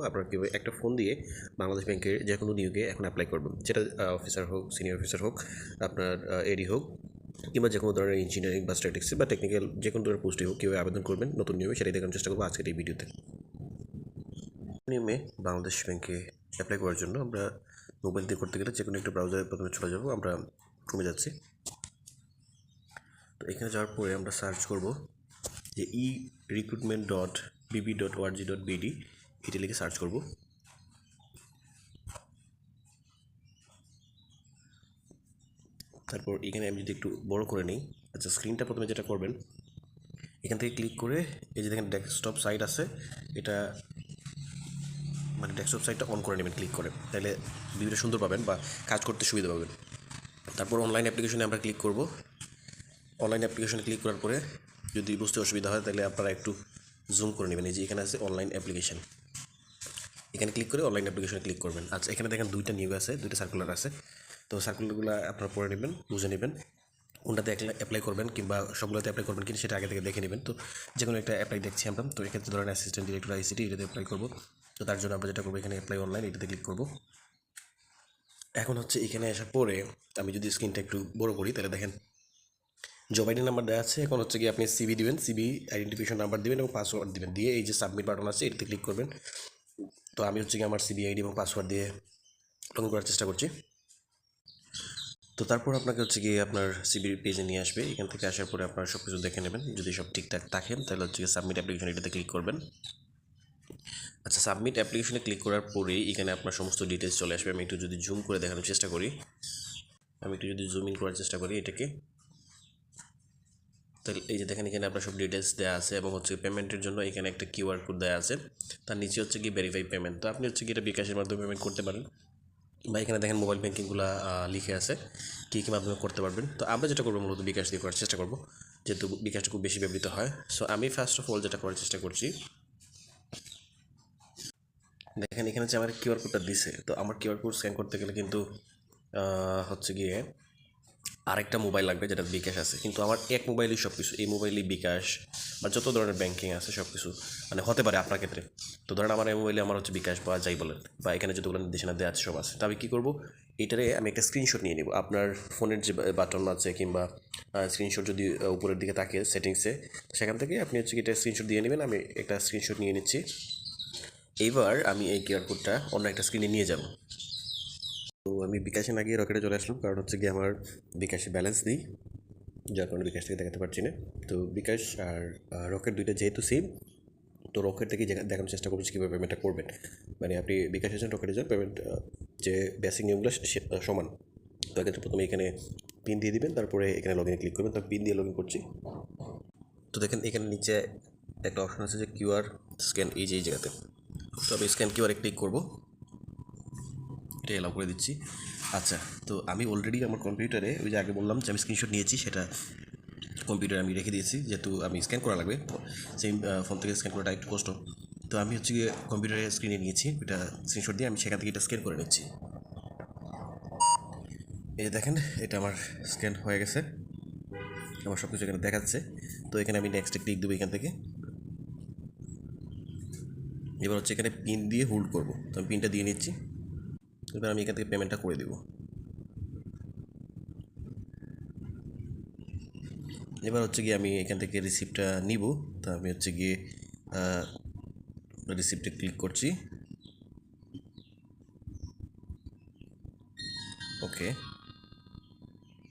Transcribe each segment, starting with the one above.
আপনারা কীভাবে একটা ফোন দিয়ে বাংলাদেশ ব্যাংকের যে কোনো নিয়োগে এখন অ্যাপ্লাই করবেন, সেটা অফিসার হোক, সিনিয়র অফিসার হোক, আপনার এডি হোক, কিংবা যে কোনো ধরনের ইঞ্জিনিয়ারিং বা স্ট্যাটিক্স বা টেকনিক্যাল যে কোনো ধরনের পোস্টে হোক কীভাবে আবেদন করবেন নতুন নিয়মে, সেটাই দেখানোর চেষ্টা করবো আজকের এই ভিডিওতে। নিয়মে বাংলাদেশ ব্যাংকে অ্যাপ্লাই করার জন্য আমরা মোবাইল দিয়ে করতে গেলে যে কোনো একটা ব্রাউজারে প্রথমে চলে যাবো। আমরা ক্রমে যাচ্ছি। তো এখানে যাওয়ার পরে আমরা সার্চ করব যে recruitment.bb.org.bd, এটা লিখে সার্চ করব। তারপর এখানে আমি যদি একটু বড় করে নিই, আচ্ছা স্ক্রিনটা প্রথমে যেটা করবেন, এখান থেকে ক্লিক করে এই যে দেখেন ডেস্কটপ সাইট আছে, এটা মানে ডেস্কটপ সাইটটা অন করে নেবেন ক্লিক করে, তাহলে ভিডিওটা সুন্দর পাবেন বা কাজ করতে সুবিধা পাবেন। তারপর অনলাইন অ্যাপ্লিকেশনে আমরা ক্লিক করব। অনলাইন অ্যাপ্লিকেশনে ক্লিক করার পরে যদি বুঝতে অসুবিধা হয় তাহলে আপনারা একটু জুম করে নেবেন। এই যে এখানে আছে অনলাইন অ্যাপ্লিকেশন, এখানে ক্লিক করে অনলাইন অ্যাপ্লিকেশনে ক্লিক করবেন। আচ্ছা এখানে দেখেন দুইটা নিয়োগ আছে, দুইটা সার্কুলার আছে। তো সার্কুলারগুলো আপনারা পড়ে নেবেন, বুঝে নেবেন কোনটাতে অ্যাপ্লাই করবেন কিংবা সবগুলোতে অ্যাপ্লাই করবেন কিনা সেটা আগে থেকে দেখে নেবেন। তো যে কোনো একটা অ্যাপ্লাই দেখছি আমরা, তো এক্ষেত্রে ধরেন অ্যাসিস্ট্যান্ট ডিরেক্টর আইসিটি, এটাতে অ্যাপ্লাই করবো। তো তার জন্য আমরা যেটা করবো, এখানে অ্যাপ্লাই অনলাইন, এটাতে ক্লিক করবো। এখন হচ্ছে এখানে আসার পরে আমি যদি স্ক্রিনটা একটু বড় করি তাহলে দেখেন জব আইডি নাম্বার দেওয়া আছে। এখন হচ্ছে কি আপনি সিভি দিবেন, সিভি আইডেন্টিফিকেশন নাম্বার দিবেন এবং পাসওয়ার্ড দিবেন, দিয়ে এই যে সাবমিট বাটন আছে এটাতে ক্লিক করবেন। তো আমি হচ্ছে কি আমার সিভি আইডি এবং পাসওয়ার্ড দিয়ে লগ ইন করার চেষ্টা করছি। তো তারপর আপনাকে হচ্ছে গিয়ে আপনার সিবির পেজে নিয়ে আসবে। এখান থেকে আসার পরে আপনারা সব কিছু দেখে নেবেন, যদি সব ঠিকঠাক থাকেন তাহলে হচ্ছে গিয়ে সাবমিট অ্যাপ্লিকেশন এটাতে ক্লিক করবেন। আচ্ছা সাবমিট অ্যাপ্লিকেশনে ক্লিক করার পরেই এখানে আপনার সমস্ত ডিটেলস চলে আসবে। আমি একটু যদি জুম করে দেখানোর চেষ্টা করি, আমি একটু যদি জুম ইন করার চেষ্টা করি এটাকে, তাহলে এই যে দেখেন এখানে আপনার সব ডিটেলস দেওয়া আছে এবং হচ্ছে পেমেন্টের জন্য এখানে একটা কিউআর কোড দেওয়া আছে, তার নিচে হচ্ছে কি ভেরিফাই পেমেন্ট। তো আপনি হচ্ছে কি এটা বিকাশের মাধ্যমে পেমেন্ট করতে পারেন, বা এখানে দেখেন মোবাইল ব্যাঙ্কিংগুলো লিখে আছে কী কী মাধ্যমে করতে পারবেন। তো আমরা যেটা করবো মূলত বিকাশ দিয়ে করার চেষ্টা করবো, যেহেতু বিকাশটা খুব বেশি ব্যবহৃত হয়। সো আমি ফার্স্ট অফ অল যেটা করার চেষ্টা করছি, দেখেন এখানে যে আমার কিউআর কোডটা দিছে, তো আমার কিউআর কোড স্ক্যান করতে গেলে কিন্তু হচ্ছে গিয়ে আরেকটা মোবাইল লাগবে যেটা বিকাশ আছে, কিন্তু আমার এক মোবাইলই সব কিছু, এই মোবাইলই বিকাশ বা যত ধরনের ব্যাঙ্কিং আছে সব কিছু মানে হতে পারে আপনার ক্ষেত্রে। তো ধরেন আমার এই মোবাইলে আমার হচ্ছে বিকাশ বা যাই বলেন বা এখানে যতগুলো নির্দেশনা দেওয়া আছে সব আছে। তো আমি কী করবো, এটারে আমি একটা স্ক্রিনশট নিয়ে নিব। আপনার ফোনের যে বাটন আছে কিংবা স্ক্রিনশট যদি উপরের দিকে থাকে সেটিংসে, সেখান থেকে আপনি হচ্ছে এটা স্ক্রিনশট দিয়ে নেবেন। আমি একটা স্ক্রিনশট নিয়ে নিচ্ছি। এইবার আমি এই কিউআর কোডটা অন্য একটা স্ক্রিনে নিয়ে যাব। তো আমি বিকাশে না গিয়ে রকেটে চলে আসলাম, কারণ হচ্ছে গিয়ে আমার বিকাশে ব্যালেন্স নেই, যার কারণে বিকাশ থেকে দেখাতে পারছি না। তো বিকাশ আর রকেট দুইটা যেহেতু সেম, তো রকেট থেকে দেখানোর চেষ্টা করছি কীভাবে পেমেন্টটা করবেন। মানে আপনি বিকাশে যান, রকেটে যান, পেমেন্ট যে বেসিক নিয়মগুলো সমান। তো এক্ষেত্রে প্রথমে এখানে পিন দিয়ে দিবেন, তারপরে এখানে লগ ইনে ক্লিক করবেন। তো পিন দিয়ে লগ ইন করছি। তো দেখেন এখানে নিচে একটা অপশন আছে যে কিউআর স্ক্যান, এই যে এই জায়গাতে। তো আমি স্ক্যান কিউআরে ক্লিক করবো, এটা এলাও করে দিচ্ছি। আচ্ছা তো আমি অলরেডি আমার কম্পিউটারে ওই যে আগে বললাম যে আমি স্ক্রিনশট নিয়েছি, সেটা কম্পিউটারে আমি রেখে দিয়েছি, যেহেতু আমি স্ক্যান করা লাগবে, সেই ফোন থেকে স্ক্যান করাটা একটু কষ্ট। তো আমি হচ্ছে গিয়ে কম্পিউটারে স্ক্রিনে নিয়েছি এটা স্ক্রিনশট দিয়ে, আমি সেখান থেকে এটা স্ক্যান করে নিচ্ছি। এই যে দেখেন এটা আমার স্ক্যান হয়ে গেছে, আমার সব কিছু এখানে দেখাচ্ছে। তো এখানে আমি নেক্সটে ক্লিক দেবো এখান থেকে। এবার হচ্ছে এখানে পিন দিয়ে হোল্ড করবো, তো আমি পিনটা দিয়ে নিচ্ছি। এবার আমি এখান থেকে পেমেন্টটা করে দেবো। এবার হচ্ছে গিয়ে আমি এখান থেকে রিসিপ্টটা নিব। তো আমি হচ্ছে গিয়ে রিসিপ্টে ক্লিক করছি। ওকে,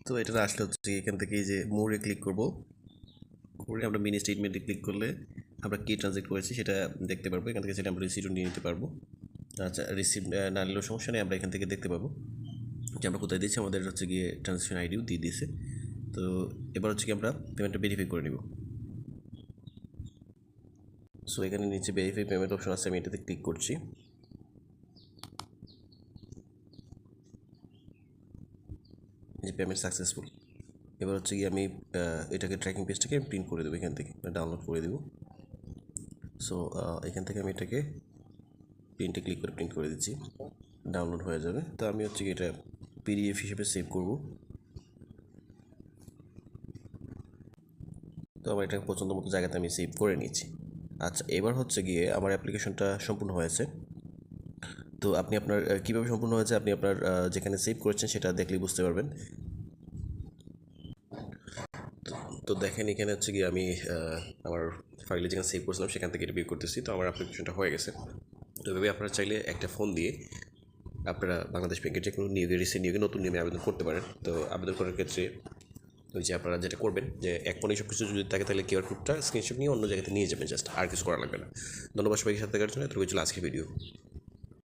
তো এটা আসলে হচ্ছে এখান থেকে যে মোড়ে ক্লিক করব, করে আমরা মিনি স্টেটমেন্টে ক্লিক করলে আমরা কী ট্রানজ্যাক্ট করেছি সেটা দেখতে পারবো। এখান থেকে সেটা আমরা রিসিপ্টও নিয়ে নিতে পারবো। আচ্ছা রিসিপ্ট না নিলেও সমস্যা নেই, আমরা এখান থেকে দেখতে পাবো যে আমরা কোথায় দিয়েছি। আমাদের হচ্ছে গিয়ে ট্রানজ্যাকশন আইডিও দিয়ে দিয়েছে। তো এবার হচ্ছে কি আমরা পেমেন্টটা ভেরিফাই করে নিব। সো এখানে নিচে ভেরিফাই পেমেন্ট অপশন আছে, আমি এটাতে ক্লিক করছি। যে পেমেন্ট সাকসেসফুল। এবার হচ্ছে কি আমি এটাকে ট্র্যাকিং পেজটাকে প্রিন্ট করে দেবো, এখান থেকে ডাউনলোড করে দেবো। সো এখান থেকে আমি এটাকে প্রিন্টে ক্লিক করে প্রিন্ট করে দিচ্ছি, ডাউনলোড হয়ে যাবে। তো আমি হচ্ছে কি এটা পিডিএফ হিসেবে সেভ করব। তো আমার এটা পছন্দ মতো জায়গাতে আমি সেভ করে নিচ্ছি। আচ্ছা এবার হচ্ছে গিয়ে আমার অ্যাপ্লিকেশনটা সম্পূর্ণ হয়েছে। তো আপনি আপনার কীভাবে সম্পূর্ণ হয়েছে আপনি আপনার যেখানে সেভ করেছেন সেটা দেখলেই বুঝতে পারবেন। তো দেখেন এখানে হচ্ছে গিয়ে আমি আমার ফাইলে যেখানে সেভ করেছিলাম সেখান থেকে এটা বের করতেছি। তো আমার অ্যাপ্লিকেশনটা হয়ে গেছে। তো এভাবে আপনারা চাইলে একটা ফোন দিয়ে আপনারা বাংলাদেশ ব্যাংকের যে কোনো নিয়োগে রিসেন্ট নিয়োগে নতুন নিয়মে আবেদন করতে পারেন। তো আবেদন করার ক্ষেত্রে ওই যে আপনারা যেটা করবেন যে এক ফোনে সব কিছু যদি থাকে তাহলে কিউআর কোডটা স্ক্রিনশট নিয়ে অন্য জায়গাতে নিয়ে যাবেন, জাস্ট আর কিছু করা লাগবে না। ধন্যবাদ সবাইকে সাথে থাকার জন্য। এতটুকু ছিল আজকের ভিডিও।